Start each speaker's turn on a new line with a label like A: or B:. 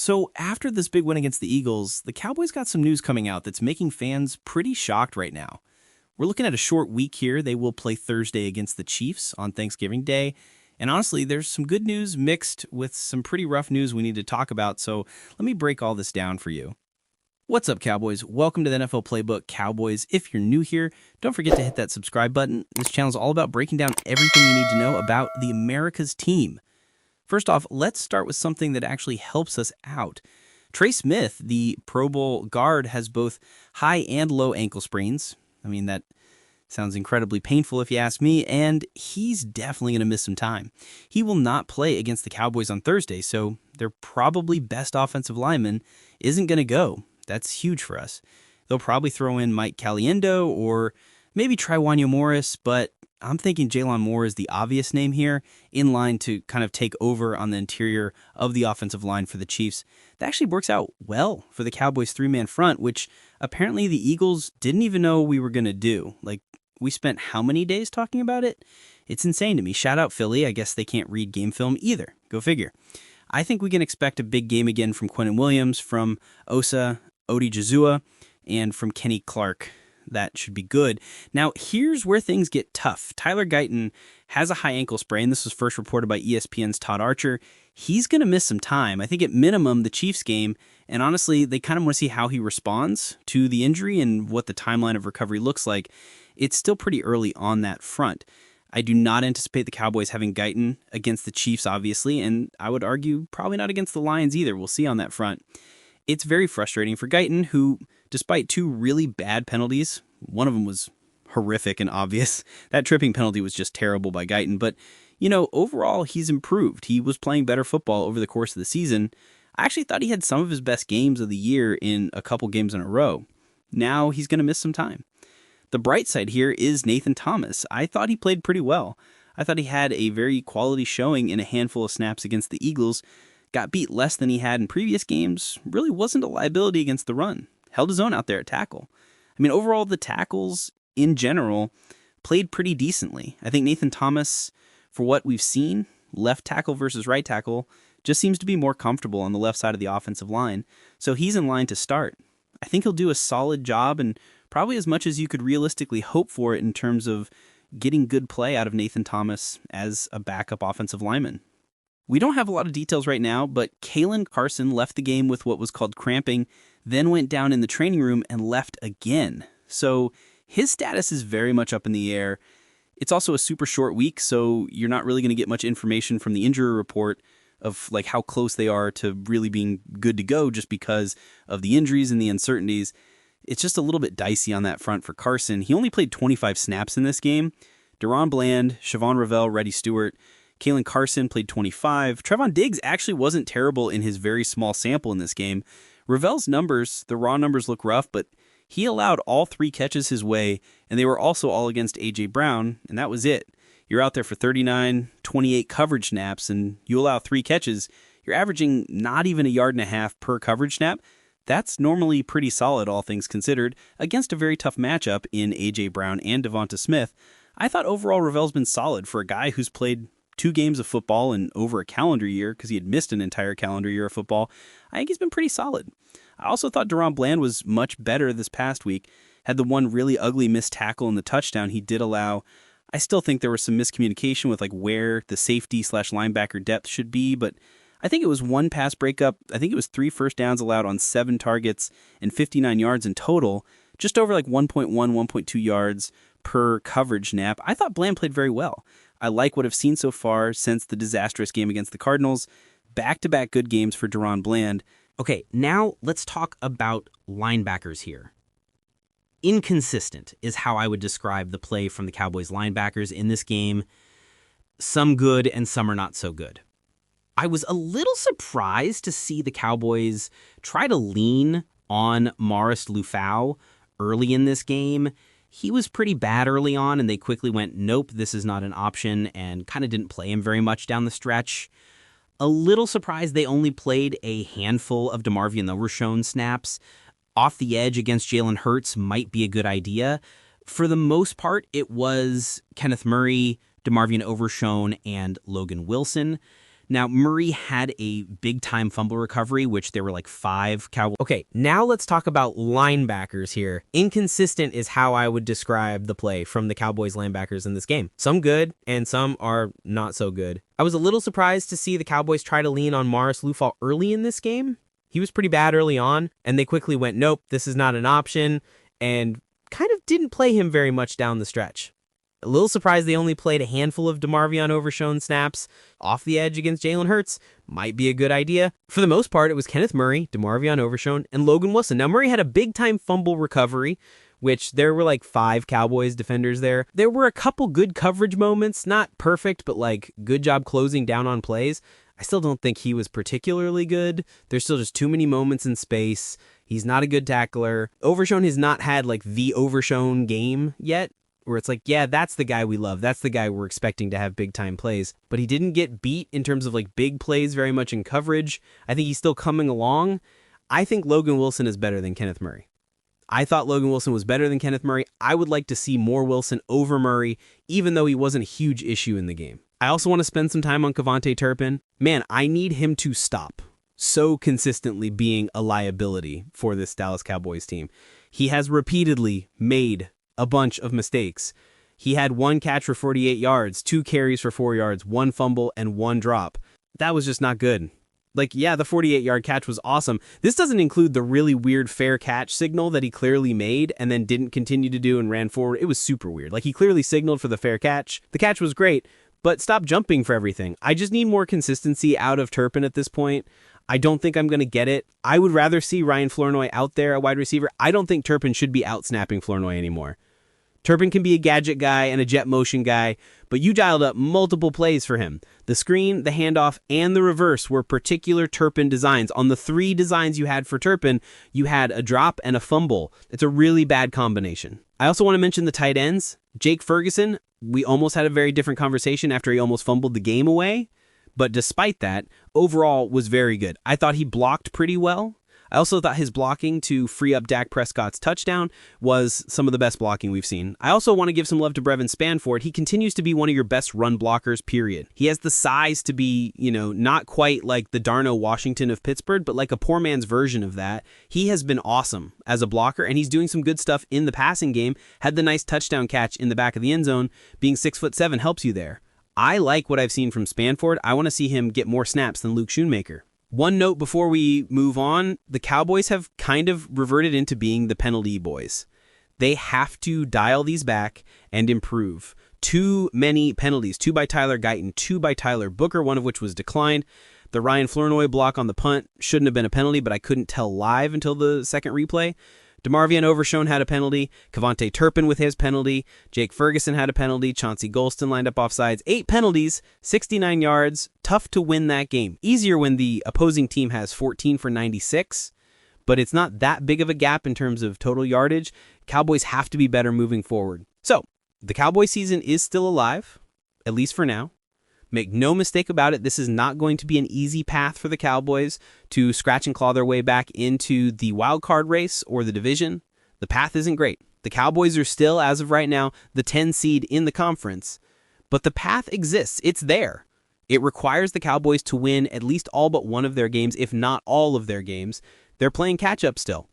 A: So after this big win against the Eagles, the Cowboys got some news coming out that's making fans pretty shocked right now. We're looking at a short week here. They will play Thursday against the Chiefs on Thanksgiving Day. And honestly, there's some good news mixed with some pretty rough news we need to talk about, so let me break all this down for you. What's up, Cowboys? Welcome to the NFL Playbook Cowboys. If you're new here, don't forget to hit that subscribe button. This channel is all about breaking down everything you need to know about the America's team. First off, let's start with something that actually helps us out. Trey Smith, the Pro Bowl guard, has both high and low ankle sprains. I mean, that sounds incredibly painful if you ask me, and he's definitely going to miss some time. He will not play against the Cowboys on Thursday, so their probably best offensive lineman isn't going to go. That's huge for us. They'll probably throw in Mike Caliendo or maybe try Wanya Morris, but I'm thinking Jalon Moore is the obvious name here, in line to kind of take over on the interior of the offensive line for the Chiefs. That actually works out well for the Cowboys' three-man front, which apparently the Eagles didn't even know we were going to do. Like, we spent how many days talking about it? It's insane to me. Shout out Philly. I guess they can't read game film either. Go figure. I think we can expect a big game again from Quinnen Williams, from Osa Odighizuwa, and from Kenny Clark. That should be good. Now, here's where things get tough. Tyler Guyton has a high ankle sprain. This was first reported by ESPN's Todd Archer. He's going to miss some time. I think at minimum the Chiefs game, and honestly, they kind of want to see how he responds to the injury and what the timeline of recovery looks like. It's still pretty early on that front. I do not anticipate the Cowboys having Guyton against the Chiefs, obviously, and I would argue probably not against the Lions either. We'll see on that front. It's very frustrating for Guyton, who, despite two really bad penalties, one of them was horrific and obvious. That tripping penalty was just terrible by Guyton, but, overall, he's improved. He was playing better football over the course of the season. I actually thought he had some of his best games of the year in a couple games in a row. Now he's going to miss some time. The bright side here is Nathan Thomas. I thought he played pretty well. I thought he had a very quality showing in a handful of snaps against the Eagles, got beat less than he had in previous games, really wasn't a liability against the run, held his own out there at tackle. I mean, overall, the tackles in general played pretty decently. I think Nathan Thomas, for what we've seen, left tackle versus right tackle, just seems to be more comfortable on the left side of the offensive line, so he's in line to start. I think he'll do a solid job and probably as much as you could realistically hope for it in terms of getting good play out of Nathan Thomas as a backup offensive lineman. We don't have a lot of details right now, but Kaelin Carson left the game with what was called cramping, then went down in the training room and left again. So his status is very much up in the air. It's also a super short week, so you're not really going to get much information from the injury report of like how close they are to really being good to go just because of the injuries and the uncertainties. It's just a little bit dicey on that front for Carson. He only played 25 snaps in this game. DaRon Bland, Shavon Revel, Reddy Stewart, Kaelin Carson played 25. Trevon Diggs actually wasn't terrible in his very small sample in this game. Revel's numbers, the raw numbers look rough, but he allowed all three catches his way, and they were also all against A.J. Brown, and that was it. You're out there for 39, 28 coverage snaps, and you allow three catches. You're averaging not even a yard and a half per coverage snap. That's normally pretty solid, all things considered, against a very tough matchup in A.J. Brown and Devonta Smith. I thought overall Revel's been solid for a guy who's played 2 games of football in over a calendar year because he had missed an entire calendar year of football. I think he's been pretty solid. I also thought DaRon Bland was much better this past week. Had the one really ugly missed tackle in the touchdown he did allow. I still think there was some miscommunication with like where the safety/linebacker depth should be, but I think it was one pass breakup. I think it was 3 first downs allowed on 7 targets and 59 yards in total, just over like 1.1, 1.2 yards per coverage snap. I thought Bland played very well. I like what I've seen so far since the disastrous game against the Cardinals. Back-to-back good games for DaRon Bland.
B: Okay, now let's talk about linebackers here. Inconsistent is how I would describe the play from the Cowboys linebackers in this game. Some good and some are not so good. I was a little surprised to see the Cowboys try to lean on Morris Lufau early in this game. He was pretty bad early on, and they quickly went, nope, this is not an option, and kind of didn't play him very much down the stretch. A little surprised they only played a handful of DeMarvion Overshown snaps. Off the edge against Jalen Hurts might be a good idea. For the most part, it was Kenneth Murray, DeMarvion Overshown, and Logan Wilson. Now, Murray had a big-time fumble recovery, which there were like 5 Cowboys.
C: Okay, now let's talk about linebackers here. Inconsistent is how I would describe the play from the Cowboys linebackers in this game. Some good, and some are not so good. I was a little surprised to see the Cowboys try to lean on Morris Lufal early in this game. He was pretty bad early on, and they quickly went, nope, this is not an option, and kind of didn't play him very much down the stretch. A little surprised they only played a handful of DeMarvion Overshown snaps off the edge against Jalen Hurts. Might be a good idea. For the most part, it was Kenneth Murray, DeMarvion Overshown, and Logan Wilson. Now, Murray had a big-time fumble recovery, which there were like 5 Cowboys defenders there. There were a couple good coverage moments, not perfect, but like good job closing down on plays. I still don't think he was particularly good. There's still just too many moments in space. He's not a good tackler. Overshown has not had like the Overshown game yet, where it's like, yeah, that's the guy we love. That's the guy we're expecting to have big-time plays. But he didn't get beat in terms of like big plays very much in coverage. I think he's still coming along. I think Logan Wilson is better than Kenneth Murray. I thought Logan Wilson was better than Kenneth Murray. I would like to see more Wilson over Murray, even though he wasn't a huge issue in the game. I also want to spend some time on KaVontae Turpin. Man, I need him to stop so consistently being a liability for this Dallas Cowboys team. He has repeatedly made a bunch of mistakes. He had 1 catch for 48 yards, 2 carries for 4 yards, 1 fumble, and 1 drop. That was just not good. Like, yeah, the 48-yard catch was awesome. This doesn't include the really weird fair catch signal that he clearly made and then didn't continue to do and ran forward. It was super weird. Like, he clearly signaled for the fair catch. The catch was great, but stop jumping for everything. I just need more consistency out of Turpin at this point. I don't think I'm going to get it. I would rather see Ryan Flournoy out there, a wide receiver. I don't think Turpin should be out-snapping Flournoy anymore. Turpin can be a gadget guy and a jet motion guy, but you dialed up multiple plays for him. The screen, the handoff, and the reverse were particular Turpin designs. On the 3 designs you had for Turpin, you had a drop and a fumble. It's a really bad combination. I also want to mention the tight ends. Jake Ferguson, we almost had a very different conversation after he almost fumbled the game away, but despite that, overall was very good. I thought he blocked pretty well. I also thought his blocking to free up Dak Prescott's touchdown was some of the best blocking we've seen. I also want to give some love to Brevyn Spann-Ford. He continues to be one of your best run blockers, period. He has the size to be, not quite like the Darno Washington of Pittsburgh, but like a poor man's version of that. He has been awesome as a blocker, and he's doing some good stuff in the passing game. Had the nice touchdown catch in the back of the end zone. Being 6'7" helps you there. I like what I've seen from Spann-Ford. I want to see him get more snaps than Luke Schoonmaker. One note before we move on, the Cowboys have kind of reverted into being the penalty boys. They have to dial these back and improve. Too many penalties, 2 by Tyler Guyton, 2 by Tyler Booker, one of which was declined. The Ryan Flournoy block on the punt shouldn't have been a penalty, but I couldn't tell live until the second replay. DeMarvion Overshown had a penalty. KaVontae Turpin with his penalty. Jake Ferguson had a penalty. Chauncey Golston lined up offsides. 8 penalties, 69 yards. Tough to win that game. Easier when the opposing team has 14 for 96, but it's not that big of a gap in terms of total yardage. Cowboys have to be better moving forward. So, the Cowboy season is still alive, at least for now. Make no mistake about it, this is not going to be an easy path for the Cowboys to scratch and claw their way back into the wild card race or the division. The path isn't great. The Cowboys are still, as of right now, the 10 seed in the conference. But the path exists. It's there. It requires the Cowboys to win at least all but one of their games, if not all of their games. They're playing catch-up still.